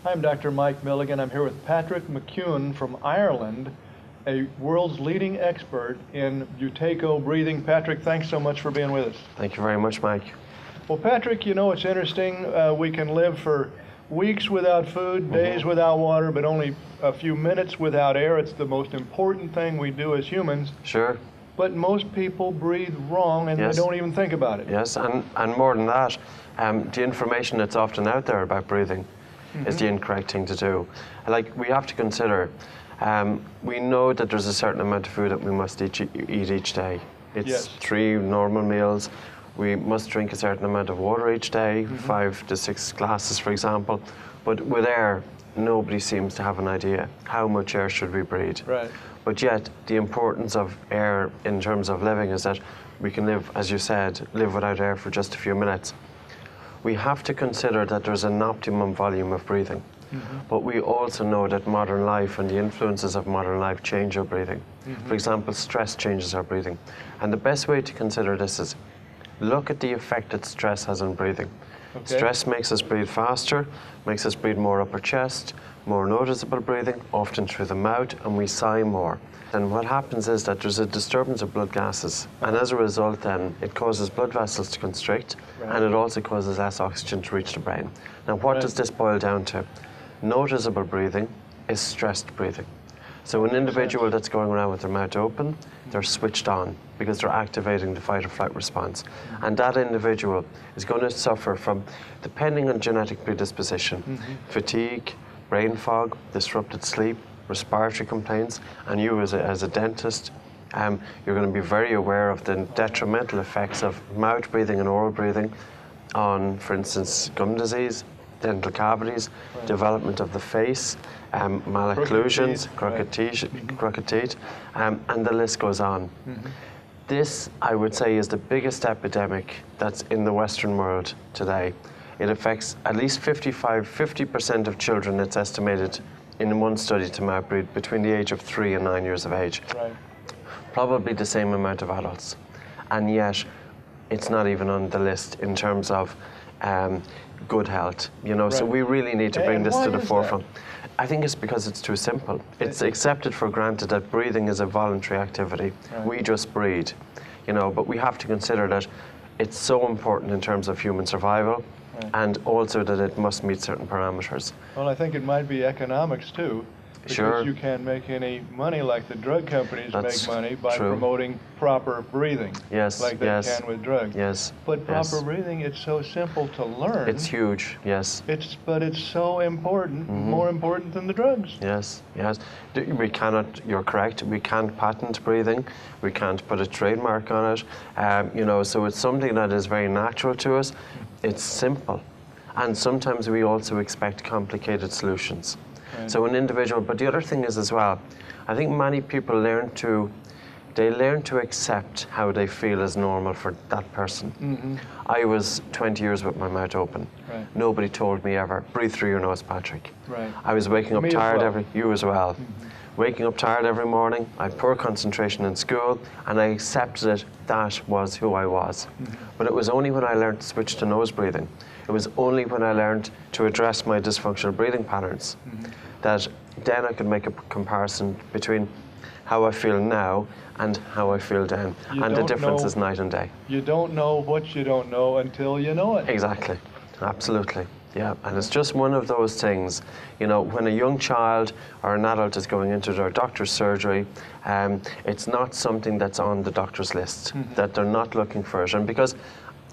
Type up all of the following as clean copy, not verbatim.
I'm Dr. Mike Milligan. I'm here with Patrick McKeown from Ireland, a world's leading expert in Buteyko breathing. Patrick, thanks so much for being with us. Thank you very much, Mike. Well, Patrick, you know, it's interesting. We can live for weeks without food, days without water, but only a few minutes without air. It's the most important thing we do as humans. Sure. But most people breathe wrong and they don't even think about it. Yes, and more than that, the information that's often out there about breathing is the incorrect thing to do. Like, we have to consider, we know that there's a certain amount of food that we must eat each day. It's 3 normal meals. We must drink a certain amount of water each day, 5 to 6 glasses, for example. But with air, nobody seems to have an idea how much air should we breathe. Right. But yet, the importance of air in terms of living is that we can live, as you said, live without air for just a few minutes. We have to consider that there's an optimum volume of breathing. But we also know that modern life and the influences of modern life change our breathing. For example, stress changes our breathing. And the best way to consider this is look at the effect that stress has on breathing. Stress makes us breathe faster, makes us breathe more upper chest, more noticeable breathing, often through the mouth, and we sigh more. And what happens is that there's a disturbance of blood gases, and as a result then, it causes blood vessels to constrict, and it also causes less oxygen to reach the brain. Now, what does this boil down to? Noticeable breathing is stressed breathing. So an individual that's going around with their mouth open, they're switched on because they're activating the fight or flight response. And that individual is going to suffer from, depending on genetic predisposition, fatigue, brain fog, disrupted sleep, respiratory complaints, and you as a dentist, you're going to be very aware of the detrimental effects of mouth breathing and oral breathing on, for instance, gum disease, dental cavities, development of the face, malocclusions, crooked teeth, and the list goes on. This, I would say, is the biggest epidemic that's in the Western world today. It affects at least 50% of children, it's estimated in one study, to mouth breathe between the age of 3 and 9 years of age. Probably the same amount of adults. And yet, it's not even on the list in terms of good health, you know, so we really need to bring this to the forefront. I think it's because it's too simple. It's accepted for granted that breathing is a voluntary activity. We just breathe, you know, but we have to consider that it's so important in terms of human survival, and also that it must meet certain parameters. Well, I think it might be economics too, because you can't make any money like the drug companies make money by promoting proper breathing, like they can with drugs. But proper breathing, it's so simple to learn. It's huge, But it's so important, more important than the drugs. We cannot, you're correct, we can't patent breathing, we can't put a trademark on it, you know, so it's something that is very natural to us. It's simple, and sometimes we also expect complicated solutions. So an individual, but the other thing is as well, I think many people learn to accept how they feel as normal for that person. I was 20 years with my mouth open. Nobody told me ever, breathe through your nose, Patrick. I was waking up tired you as well. Waking up tired every morning, I had poor concentration in school, and I accepted it, that was who I was. But it was only when I learned to switch to nose breathing, it was only when I learned to address my dysfunctional breathing patterns, that then I could make a comparison between how I feel now and how I feel then. And the difference is night and day. You don't know what you don't know until you know it. Exactly, absolutely. Yeah, and it's just one of those things, you know, when a young child or an adult is going into their doctor's surgery, it's not something that's on the doctor's list, that they're not looking for it. And because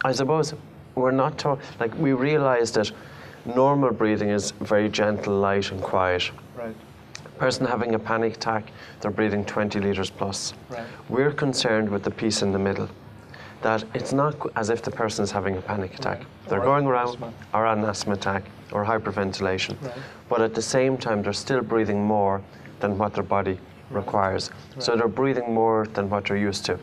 I suppose we're not taught, like, we realize that normal breathing is very gentle, light and quiet. Person having a panic attack, they're breathing 20 litres plus. We're concerned with the piece in the middle, that it's not as if the person is having a panic attack. They're going around, or an asthma attack, or hyperventilation. But at the same time, they're still breathing more than what their body requires. So they're breathing more than what they're used to.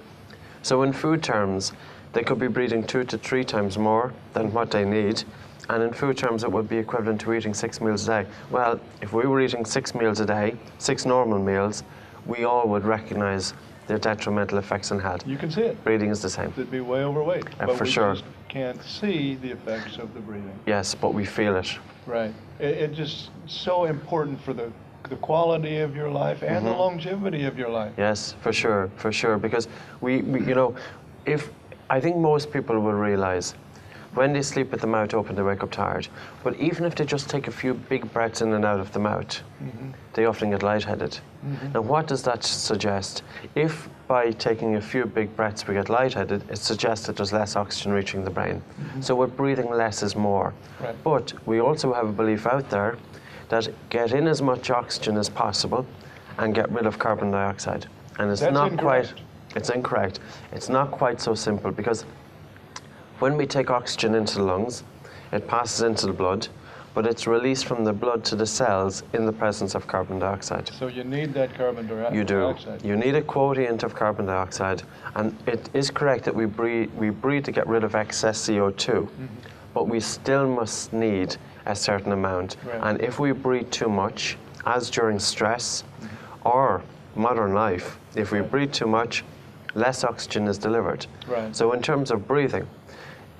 So in food terms, they could be breathing 2 to 3 times more than what they need. And in food terms, it would be equivalent to eating 6 meals a day. Well, if we were eating 6 meals a day, 6 normal meals, we all would recognize the detrimental effects on health. You can see it. Breathing is the same. They'd be way overweight. But for sure. We just can't see the effects of the breathing. Yes, but we feel it. Right. It's just so important for the quality of your life and the longevity of your life. Yes, for sure. Because we I think most people will realize when they sleep with the mouth open, they wake up tired. But even if they just take a few big breaths in and out of the mouth, they often get lightheaded. Now, what does that suggest? If by taking a few big breaths we get lightheaded, it suggests that there's less oxygen reaching the brain. So we're breathing less is more. Right. But we also have a belief out there that get in as much oxygen as possible and get rid of carbon dioxide. And it's That's not incorrect. quite, it's incorrect. It's not quite so simple, because when we take oxygen into the lungs, it passes into the blood, but it's released from the blood to the cells in the presence of carbon dioxide. So you need that carbon dioxide. You do. You need a quotient of carbon dioxide, and it is correct that we breathe to get rid of excess CO2, but we still must need a certain amount. Right. And if we breathe too much, as during stress or modern life, if we breathe too much, less oxygen is delivered. Right. So in terms of breathing,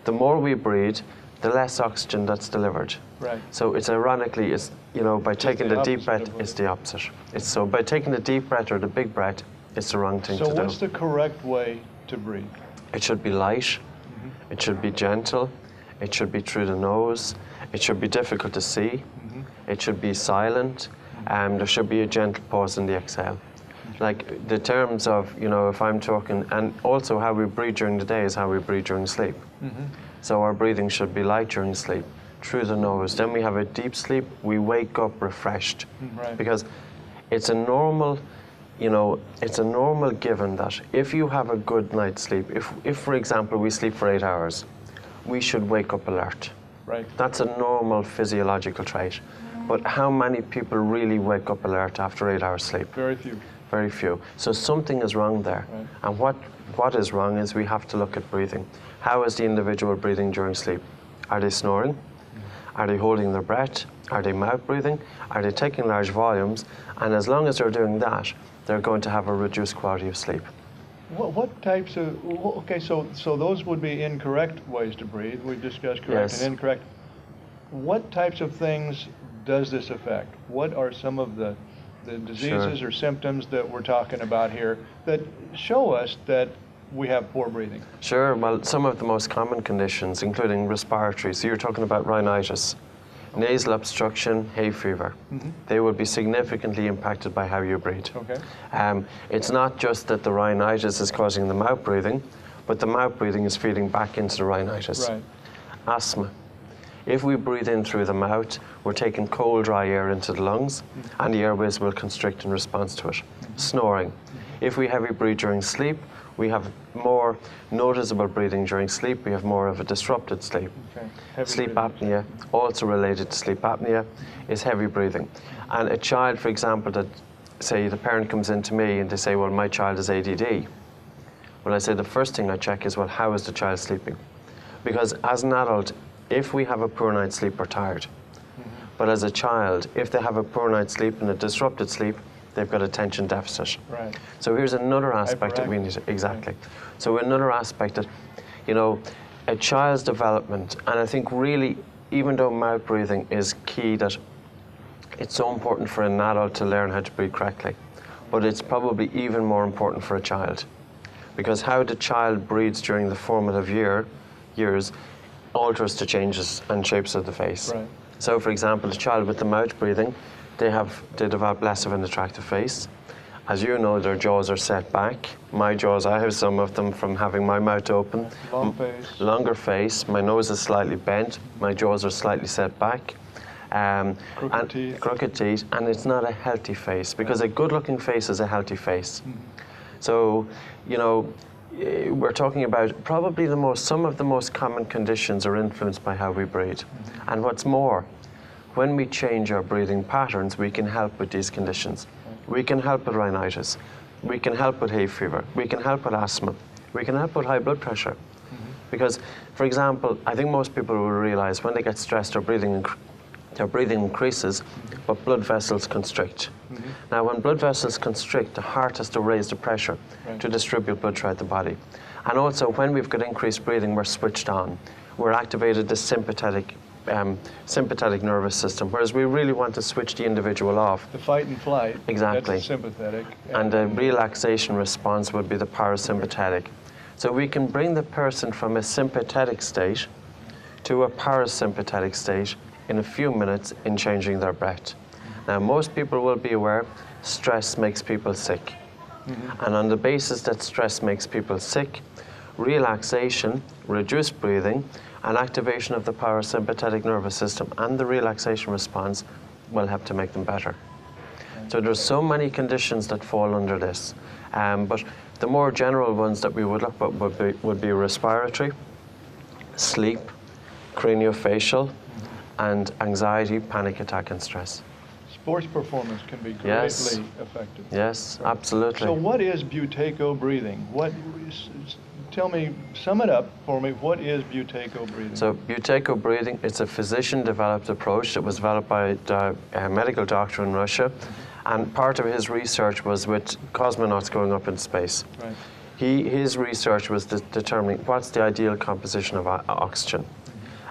the more we breathe, the less oxygen that's delivered. Right. So it's ironically, it's, by taking the deep breath, it's the opposite. It's so by taking the deep breath or the big breath, it's the wrong thing to do. So what's the correct way to breathe? It should be light, it should be gentle, it should be through the nose, it should be difficult to see, it should be silent, and there should be a gentle pause in the exhale. Like the terms of, if I'm talking, and also how we breathe during the day is how we breathe during sleep. So our breathing should be light during sleep, through the nose. Then we have a deep sleep, we wake up refreshed. Right. Because it's a normal, it's a normal given that if you have a good night's sleep, if for example we sleep for 8 hours, we should wake up alert. Right. That's a normal physiological trait. But how many people really wake up alert after 8 hours sleep? Very few. Very few. So something is wrong there. Right. And what is wrong is we have to look at breathing. How is the individual breathing during sleep? Are they snoring? Are they holding their breath? Are they mouth breathing? Are they taking large volumes? And as long as they're doing that, they're going to have a reduced quality of sleep. What types of, okay, so those would be incorrect ways to breathe. We've discussed correct and incorrect. What types of things does this affect? What are some of the diseases or symptoms that we're talking about here that show us that we have poor breathing? Sure. Well, some of the most common conditions, including respiratory, so you're talking about rhinitis, nasal obstruction, hay fever. They would be significantly impacted by how you breathe. Okay. It's not just that the rhinitis is causing the mouth breathing, but the mouth breathing is feeding back into the rhinitis. Right. Asthma. If we breathe in through the mouth, we're taking cold, dry air into the lungs, and the airways will constrict in response to it. Snoring. If we heavy breathe during sleep, we have more noticeable breathing during sleep. We have more of a disrupted sleep. Okay. Sleep apnea, also related to sleep apnea, is heavy breathing. And a child, for example, that, say, the parent comes in to me and they say, well, my child is ADD. Well, I say the first thing I check is, well, how is the child sleeping? Because as an adult, if we have a poor night's sleep, we're tired. But as a child, if they have a poor night's sleep and a disrupted sleep, they've got attention deficit. Right. So here's another aspect that we need to, exactly. Right. So another aspect that, a child's development, and I think really, even though mouth breathing is key, that it's so important for an adult to learn how to breathe correctly, but it's probably even more important for a child. Because how the child breathes during the formative years alters the changes and shapes of the face. Right. So for example, a child with the mouth breathing, they develop less of an attractive face. As you know, their jaws are set back. My jaws, I have some of them from having my mouth open. Long face. Longer face. My nose is slightly bent. My jaws are slightly set back. Crooked teeth. And it's not a healthy face, because a good-looking face is a healthy face. So, we're talking about probably some of the most common conditions are influenced by how we breathe. And what's more, when we change our breathing patterns, we can help with these conditions. We can help with rhinitis. We can help with hay fever. We can help with asthma. We can help with high blood pressure. Because, for example, I think most people will realize when they get stressed, their breathing increases, but blood vessels constrict. Now, when blood vessels constrict, the heart has to raise the pressure to distribute blood throughout the body. And also, when we've got increased breathing, we're switched on. We're activated the sympathetic sympathetic nervous system, whereas we really want to switch the individual off. The fight and flight, exactly. That's sympathetic. And the relaxation response would be the parasympathetic. So we can bring the person from a sympathetic state to a parasympathetic state in a few minutes in changing their breath. Now, most people will be aware stress makes people sick. And on the basis that stress makes people sick, relaxation, reduced breathing, and activation of the parasympathetic nervous system and the relaxation response will help to make them better. So there's so many conditions that fall under this. But the more general ones that we would look at would be respiratory, sleep, craniofacial, and anxiety, panic attack, and stress. Sports performance can be greatly affected. Yes, absolutely. So what is Buteyko breathing? Tell me, sum it up for me, what is Buteyko breathing? So Buteyko breathing, it's a physician-developed approach that was developed by a medical doctor in Russia, and part of his research was with cosmonauts going up in space. Right. His research was determining what's the ideal composition of oxygen.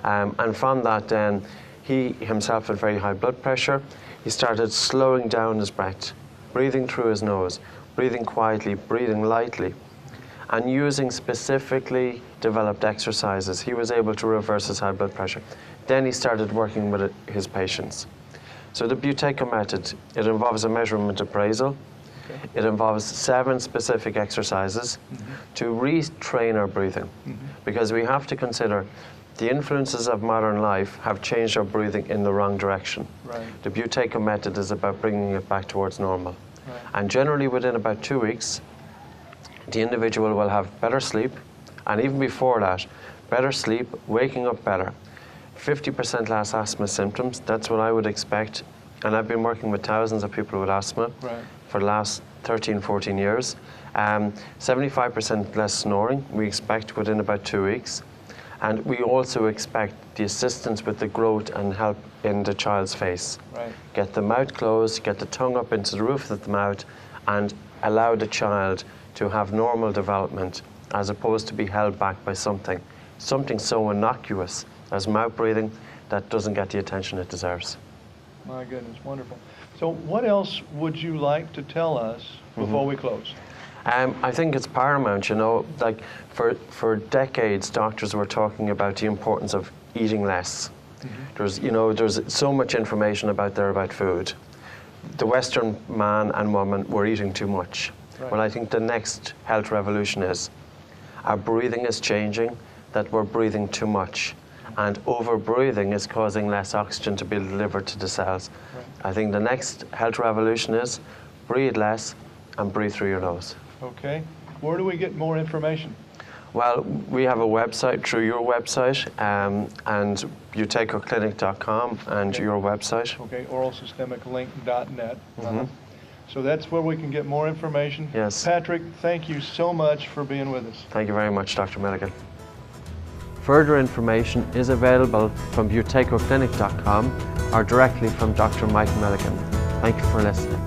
And from that then, he himself had very high blood pressure. He started slowing down his breath, breathing through his nose, breathing quietly, breathing lightly, and using specifically developed exercises. He was able to reverse his high blood pressure. Then he started working with his patients. So the Buteyko method, it involves a measurement appraisal. Okay. It involves 7 specific exercises to retrain our breathing, because we have to consider the influences of modern life have changed our breathing in the wrong direction. Right. The Buteyko method is about bringing it back towards normal. Right. And generally within about 2 weeks, the individual will have better sleep, and even before that, better sleep, waking up better, 50% less asthma symptoms. That's what I would expect. And I've been working with thousands of people with asthma for the last 13, 14 years. 75% less snoring, we expect within about 2 weeks. And we also expect the assistance with the growth and help in the child's face. Right. Get the mouth closed, get the tongue up into the roof of the mouth, and allow the child to have normal development, as opposed to be held back by something so innocuous as mouth breathing that doesn't get the attention it deserves. My goodness, wonderful. So what else would you like to tell us before we close? I think it's paramount, you know, like for decades, doctors were talking about the importance of eating less. There's so much information about food. The Western man and woman were eating too much. Right. Well, I think the next health revolution is our breathing is changing, that we're breathing too much. And over-breathing is causing less oxygen to be delivered to the cells. Right. I think the next health revolution is breathe less and breathe through your nose. Okay. Where do we get more information? Well, we have a website through your website and buteykoclinic.com and your website. Okay, oralsystemic.link.net. So that's where we can get more information. Yes. Patrick, thank you so much for being with us. Thank you very much, Dr. Milligan. Further information is available from buteykoclinic.com or directly from Dr. Mike Milligan. Thank you for listening.